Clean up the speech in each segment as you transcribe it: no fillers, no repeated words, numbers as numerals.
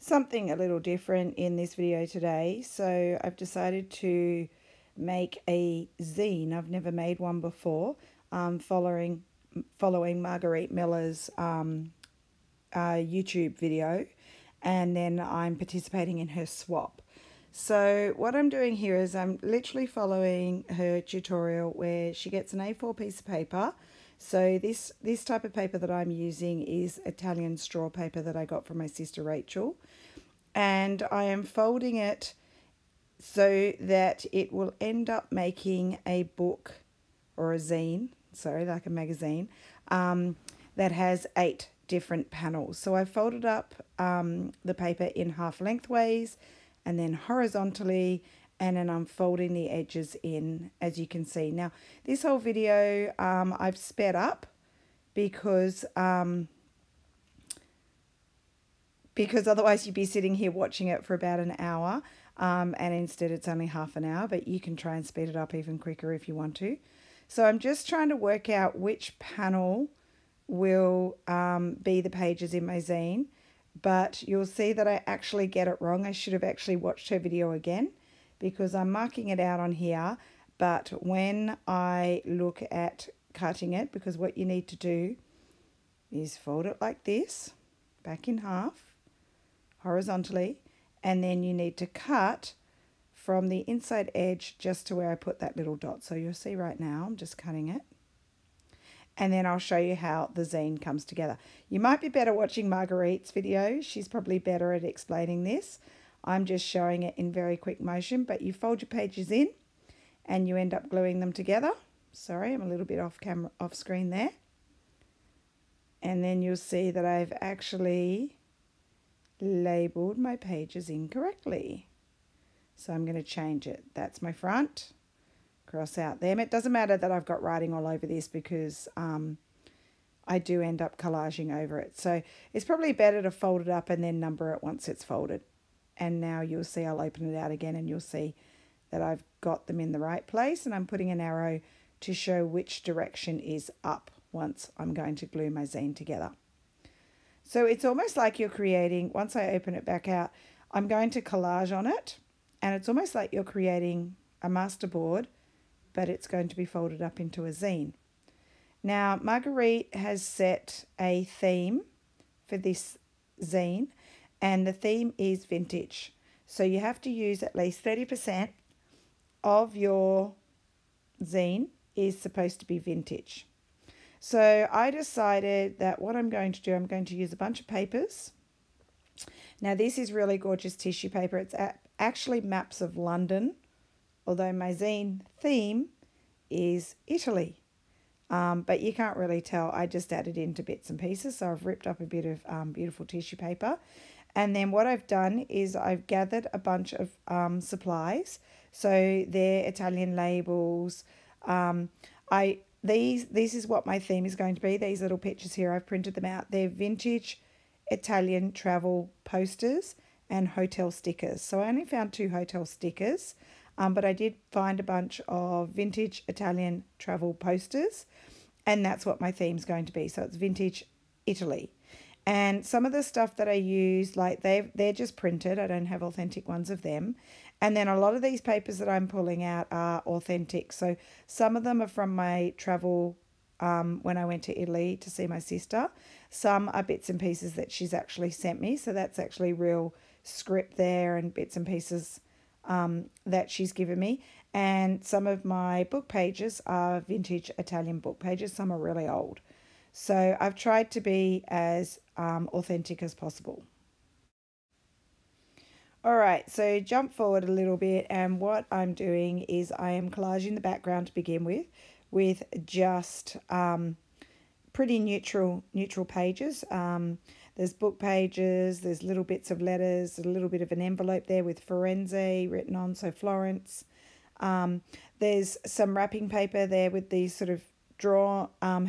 something a little different in this video today. So I've decided to make a zine. I've never made one before, following Margarete Miller's YouTube video, and then I'm participating in her swap. So what I'm doing here is I'm literally following her tutorial where she gets an A4 piece of paper. So this type of paper that I'm using is Italian straw paper that I got from my sister Rachel. And I am folding it so that it will end up making a book or a zine, sorry, like a magazine, that has 8 different panels. So I folded up the paper in half lengthways and then horizontally, and then I'm folding the edges in, as you can see. Now, this whole video I've sped up because otherwise you'd be sitting here watching it for about an hour, and instead it's only half an hour, but you can try and speed it up even quicker if you want to. So I'm just trying to work out which panel will be the pages in my zine, but you'll see that I actually get it wrong. I should have actually watched her video again because I'm marking it out on here, but when I look at cutting it, because what you need to do is fold it like this, back in half, horizontally, and then you need to cut from the inside edge just to where I put that little dot. So you'll see right now, I'm just cutting it. And then I'll show you how the zine comes together. You might be better watching Margarete's video. She's probably better at explaining this. I'm just showing it in very quick motion, but you fold your pages in and you end up gluing them together. Sorry, I'm a little bit off screen there. And then you'll see that I've actually labeled my pages incorrectly. So I'm going to change it. That's my front. Cross out them. It doesn't matter that I've got writing all over this because I do end up collaging over it. So it's probably better to fold it up and then number it once it's folded. And now you'll see I'll open it out again and you'll see that I've got them in the right place, and I'm putting an arrow to show which direction is up once I'm going to glue my zine together. So it's almost like you're creating, once I open it back out, I'm going to collage on it, and it's almost like you're creating a masterboard, but it's going to be folded up into a zine. Now, Margarete has set a theme for this zine, and the theme is vintage. So you have to use at least 30% of your zine is supposed to be vintage. So I decided that what I'm going to do, I'm going to use a bunch of papers. Now, this is really gorgeous tissue paper. It's actually maps of London, although my zine theme is Italy. But you can't really tell. I just added into bits and pieces. So I've ripped up a bit of beautiful tissue paper. And then what I've done is I've gathered a bunch of supplies. So they're Italian labels. This is what my theme is going to be. These little pictures here, I've printed them out. They're vintage Italian travel posters and hotel stickers. So I only found 2 hotel stickers, but I did find a bunch of vintage Italian travel posters, and that's what my theme's going to be. So it's vintage Italy. And some of the stuff that I use, like they're just printed. I don't have authentic ones of them. And then a lot of these papers that I'm pulling out are authentic. So some of them are from my travel when I went to Italy to see my sister. Some are bits and pieces that she's actually sent me. So that's actually real script there and bits and pieces that she's given me. And some of my book pages are vintage Italian book pages. Some are really old. So I've tried to be as authentic as possible. All right, so jump forward a little bit, and what I'm doing is I am collaging the background to begin with just pretty neutral pages. There's book pages, there's little bits of letters, a little bit of an envelope there with Firenze written on, so Florence. There's some wrapping paper there with these sort of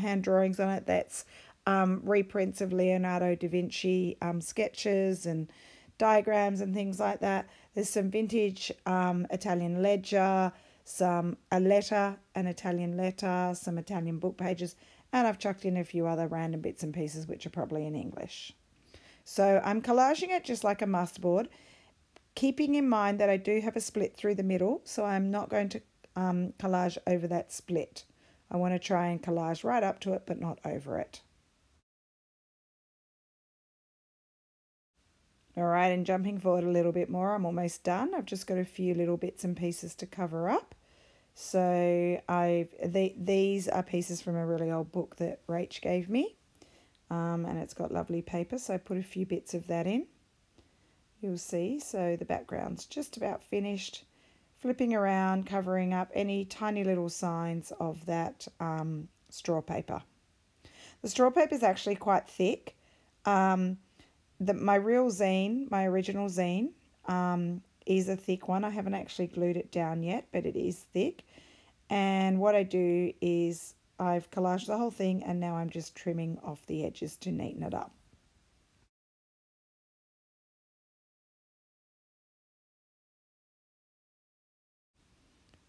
hand drawings on it. That's reprints of Leonardo da Vinci sketches and diagrams and things like that. There's some vintage Italian ledger, an Italian letter, some Italian book pages, and I've chucked in a few other random bits and pieces which are probably in English. So I'm collaging it just like a masterboard, keeping in mind that I do have a split through the middle, so I'm not going to collage over that split. I want to try and collage right up to it, but not over it. All right, and jumping forward a little bit more, I'm almost done. I've just got a few little bits and pieces to cover up. So these are pieces from a really old book that Rach gave me, and it's got lovely paper, so I put a few bits of that in. You'll see, so the background's just about finished. Flipping around, covering up any tiny little signs of that straw paper. The straw paper is actually quite thick. My real zine, my original zine, is a thick one. I haven't actually glued it down yet, but it is thick. And what I do is I've collaged the whole thing, and now I'm just trimming off the edges to neaten it up.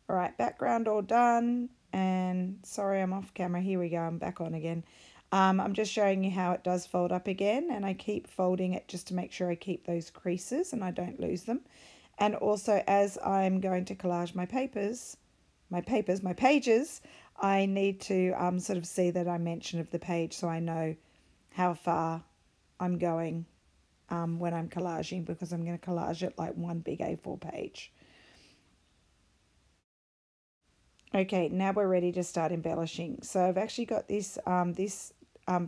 All right, background all done. And sorry, I'm off camera. Here we go. I'm back on again. I'm just showing you how it does fold up again, and I keep folding it just to make sure I keep those creases and I don't lose them. And also, as I'm going to collage my pages, I need to sort of see that dimension of the page so I know how far I'm going when I'm collaging, because I'm going to collage it like one big A4 page. Okay, now we're ready to start embellishing. So I've actually got this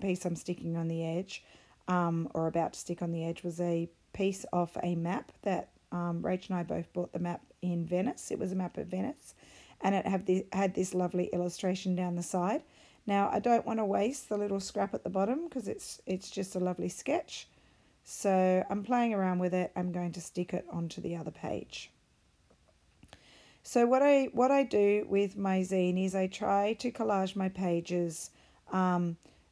piece I'm sticking on the edge, or about to stick on the edge, was a piece off a map that Rach and I both bought the map in Venice. It was a map of Venice, and it had this lovely illustration down the side. Now I don't want to waste the little scrap at the bottom because it's just a lovely sketch. So I'm playing around with it. I'm going to stick it onto the other page. So what I do with my zine is I try to collage my pages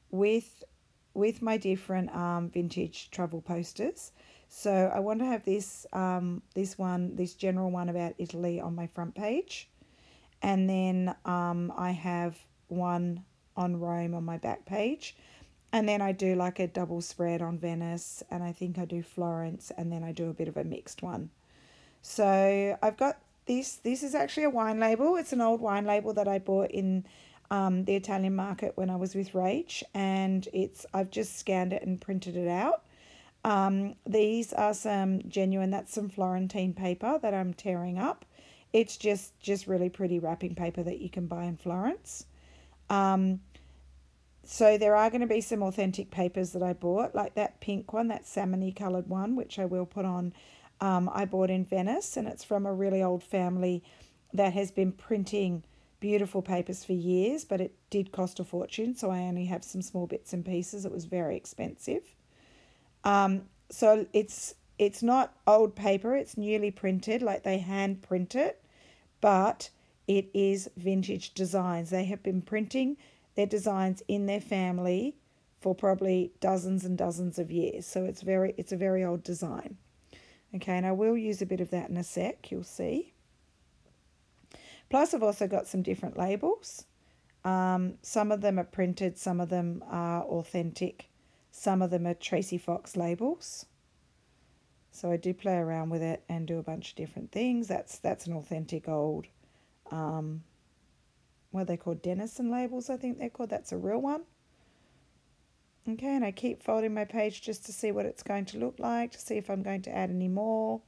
with my different vintage travel posters. So I want to have this general one about Italy on my front page, and then I have one on Rome on my back page, and then I do like a double spread on Venice, and I think I do Florence, and then I do a bit of a mixed one. So I've got this is actually a wine label. It's an old wine label that I bought in the Italian market when I was with Rach, and I've just scanned it and printed it out. These are some genuine, that's some Florentine paper that I'm tearing up. It's just really pretty wrapping paper that you can buy in Florence. So there are going to be some authentic papers that I bought, like that pink one, that salmony coloured one, which I will put on. I bought in Venice, and it's from a really old family that has been printing beautiful papers for years, but it did cost a fortune, so I only have some small bits and pieces. It was very expensive. So it's not old paper, it's newly printed, like they hand print it, but it is vintage designs. They have been printing their designs in their family for probably dozens and dozens of years. So it's a very old design. Okay, and I will use a bit of that in a sec, you'll see. Plus I've also got some different labels. Some of them are printed, some of them are authentic, some of them are Tracy Fox labels. So I do play around with it and do a bunch of different things. That's an authentic old, what are they called? Denison labels, I think they're called. That's a real one. Okay, and I keep folding my page just to see what it's going to look like, to see if I'm going to add any more.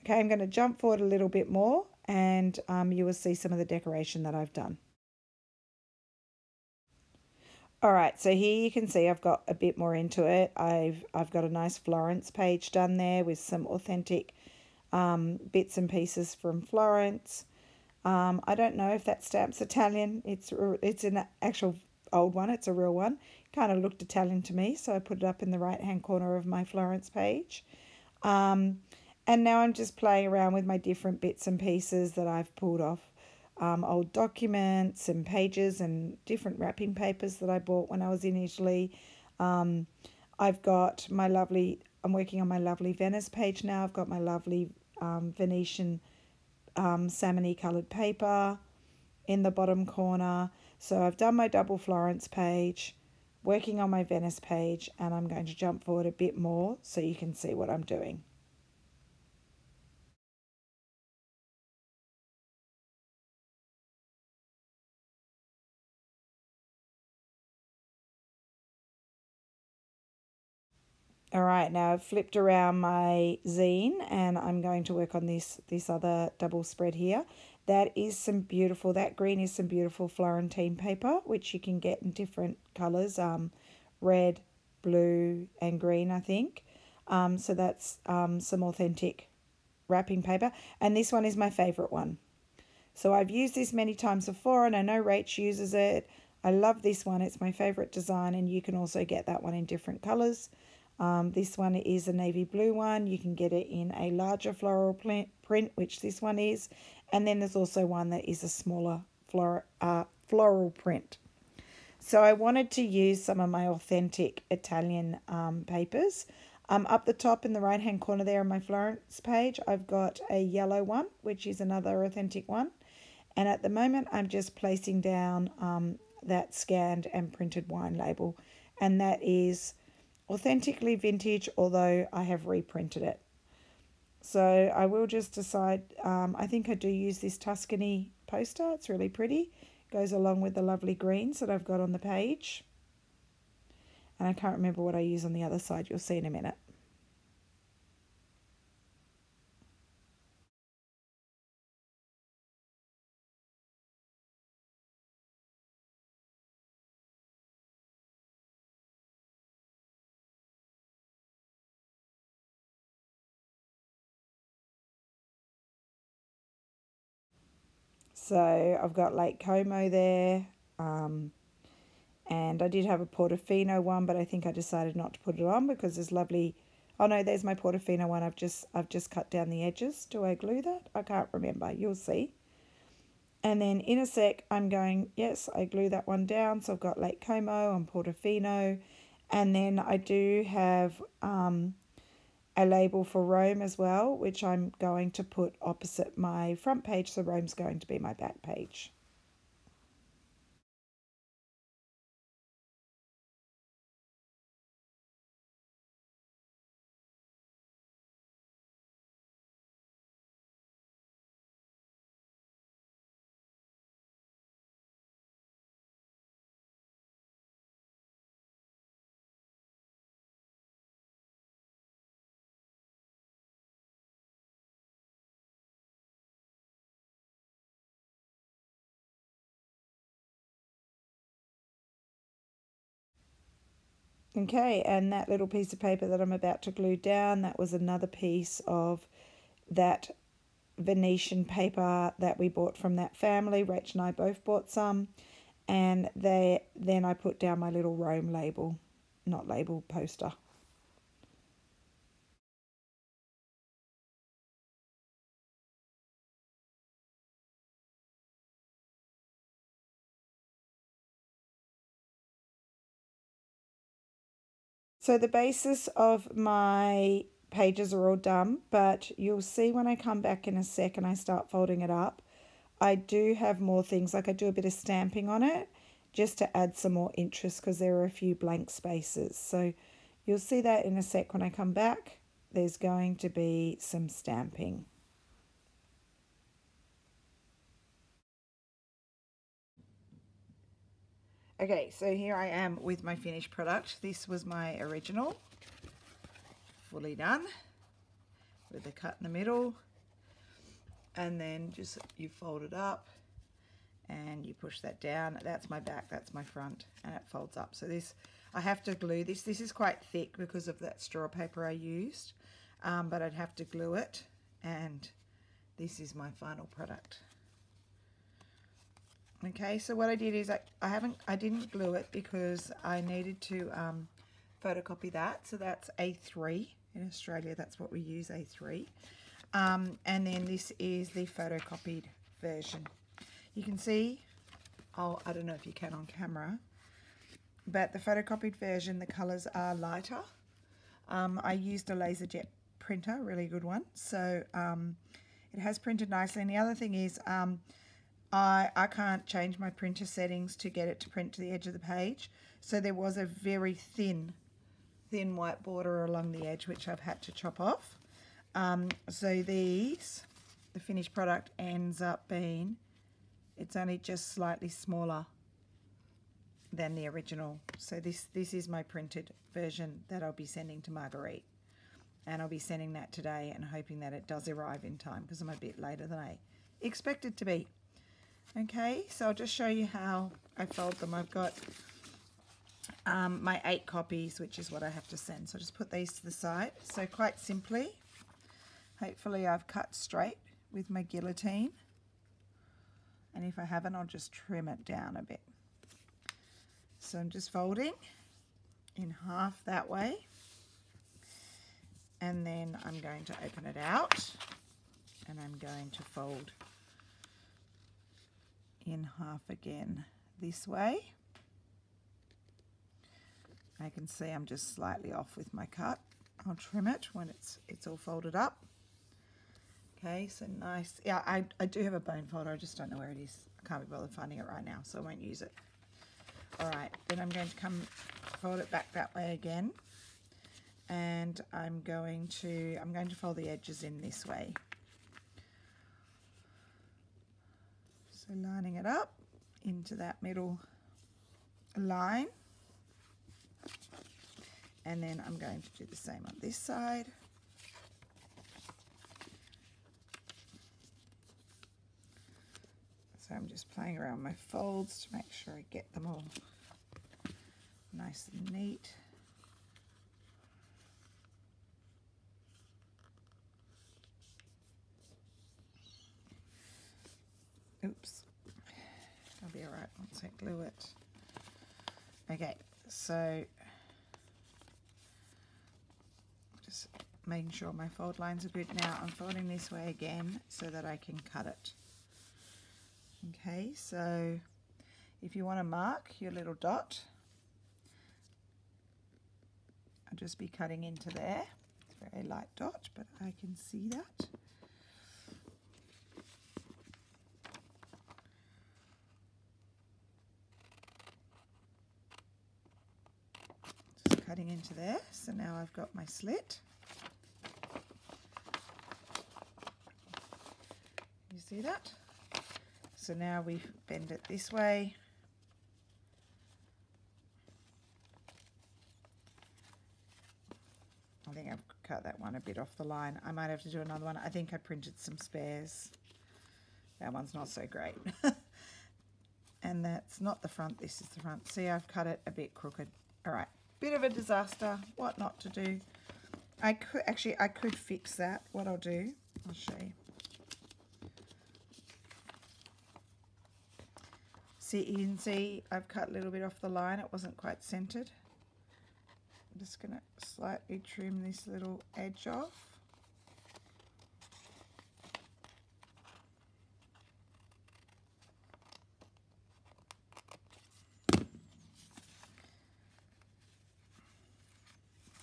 Okay, I'm going to jump forward a little bit more, and you will see some of the decoration that I've done. All right, so here you can see I've got a bit more into it. I've got a nice Florence page done there with some authentic bits and pieces from Florence. I don't know if that stamp's Italian. It's an actual old one. It's a real one. Kind of looked Italian to me, so I put it up in the right-hand corner of my Florence page. And now I'm just playing around with my different bits and pieces that I've pulled off old documents and pages and different wrapping papers that I bought when I was in Italy. I've got I'm working on my lovely Venice page now. I've got my lovely Venetian salmony coloured paper in the bottom corner. So I've done my double Florence page, working on my Venice page, and I'm going to jump forward a bit more so you can see what I'm doing. All right, now I've flipped around my zine and I'm going to work on this other double spread here. That is some beautiful, that green is some beautiful Florentine paper, which you can get in different colours, red, blue and green, I think. So that's some authentic wrapping paper. And this one is my favourite one. So I've used this many times before and I know Rach uses it. I love this one. It's my favourite design, and you can also get that one in different colours. This one is a navy blue one. You can get it in a larger floral print, which this one is. And then there's also one that is a smaller floral print. So I wanted to use some of my authentic Italian papers. Up the top in the right hand corner there on my Florence page, I've got a yellow one, which is another authentic one. And at the moment, I'm just placing down that scanned and printed wine label. And that is authentically vintage, although I have reprinted it. So I will just decide, I think I do use this Tuscany poster. It's really pretty. Goes along with the lovely greens that I've got on the page. And I can't remember what I use on the other side. You'll see in a minute. So I've got Lake Como there, and I did have a Portofino one, but I think I decided not to put it on because there's lovely. Oh no, there's my Portofino one. I've just cut down the edges. Do I glue that? I can't remember. You'll see. And then in a sec, I'm going, yes, I glue that one down. So I've got Lake Como and Portofino, and then I do have a label for Rome as well, which I'm going to put opposite my front page, so Rome's going to be my back page. Okay, and that little piece of paper that I'm about to glue down, that was another piece of that Venetian paper that we bought from that family. Rach and I both bought some, and then I put down my little Rome label, not label, poster. So the basis of my pages are all done, but you'll see when I come back in a sec and I start folding it up, I do have more things, like I do a bit of stamping on it just to add some more interest because there are a few blank spaces. So you'll see that in a sec when I come back. There's going to be some stamping. Okay, so here I am with my finished product. This was my original, fully done, with the cut in the middle, and then just you fold it up and you push that down. That's my back, that's my front, and it folds up. So this, I have to glue this. This is quite thick because of that straw paper I used, but I'd have to glue it, and this is my final product. Okay, so what I did is I didn't glue it because I needed to photocopy that. So that's A3 in Australia. That's what we use, A3. And then this is the photocopied version. You can see, oh, I don't know if you can on camera, but the photocopied version, the colours are lighter. I used a LaserJet printer, really good one. So it has printed nicely. And the other thing is, I can't change my printer settings to get it to print to the edge of the page. So there was a very thin white border along the edge, which I've had to chop off. So the finished product ends up being, it's only just slightly smaller than the original. So this is my printed version that I'll be sending to Margarete. And I'll be sending that today and hoping that it does arrive in time, because I'm a bit later than I expected to be. Okay, so I'll just show you how I fold them. I've got my 8 copies, which is what I have to send. So I'll just put these to the side. So quite simply, hopefully I've cut straight with my guillotine. And if I haven't, I'll just trim it down a bit. So I'm just folding in half that way. And then I'm going to open it out. And I'm going to fold in half again this way. I can see I'm just slightly off with my cut. I'll trim it when it's all folded up. Okay, so nice. Yeah, I do have a bone folder, I just don't know where it is. I can't be bothered finding it right now, so I won't use it. All right, then I'm going to come fold it back that way again. And I'm going to fold the edges in this way. So lining it up into that middle line. And then I'm going to do the same on this side. So I'm just playing around my folds to make sure I get them all nice and neat. Oops, I'll be all right once I glue it. Okay, so just making sure my fold lines are good. Now I'm folding this way again so that I can cut it. Okay, so if you want to mark your little dot, I'll just be cutting into there. It's a very light dot, but I can see that. Cutting into there, so now I've got my slit. You see that? So now we bend it this way. I think I've cut that one a bit off the line. I might have to do another one. I think I printed some spares. That one's not so great. And that's not the front, this is the front. See, I've cut it a bit crooked. All right. Bit of a disaster, what not to do. I could fix that. What I'll do, I'll show you. See, you can see I've cut a little bit off the line. It wasn't quite centered. I'm just going to slightly trim this little edge off.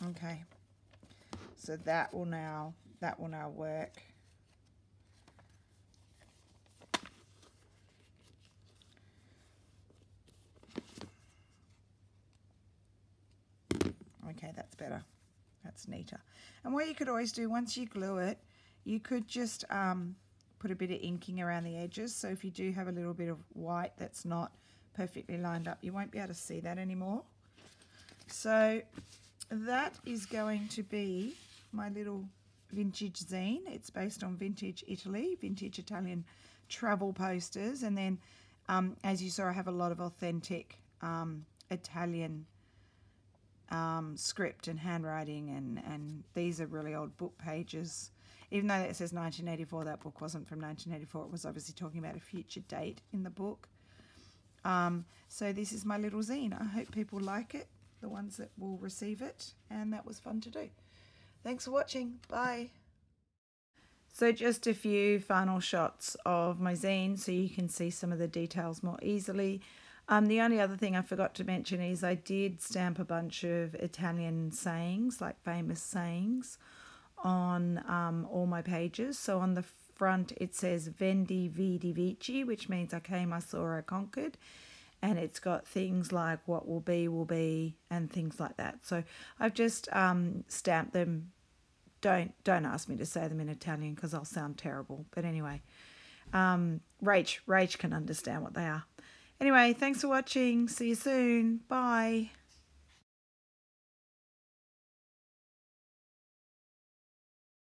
Okay, so that will now work. Okay, that's better. That's neater. And what you could always do, once you glue it, you could just put a bit of inking around the edges. So if you do have a little bit of white that's not perfectly lined up, you won't be able to see that anymore. So that is going to be my little vintage zine. It's based on vintage Italy, vintage Italian travel posters. And then, as you saw, I have a lot of authentic Italian script and handwriting. And these are really old book pages. Even though it says 1984, that book wasn't from 1984. It was obviously talking about a future date in the book. So this is my little zine. I hope people like it, the ones that will receive it, and that was fun to do. Thanks for watching. Bye. So just a few final shots of my zine so you can see some of the details more easily. The only other thing I forgot to mention is I did stamp a bunch of Italian sayings, like famous sayings, on all my pages. So on the front it says Vendi Vidi Vici, which means I came, I saw, I conquered. And it's got things like what will be, and things like that. So I've just stamped them. Don't ask me to say them in Italian because I'll sound terrible. But anyway, Rach can understand what they are. Anyway, thanks for watching. See you soon. Bye.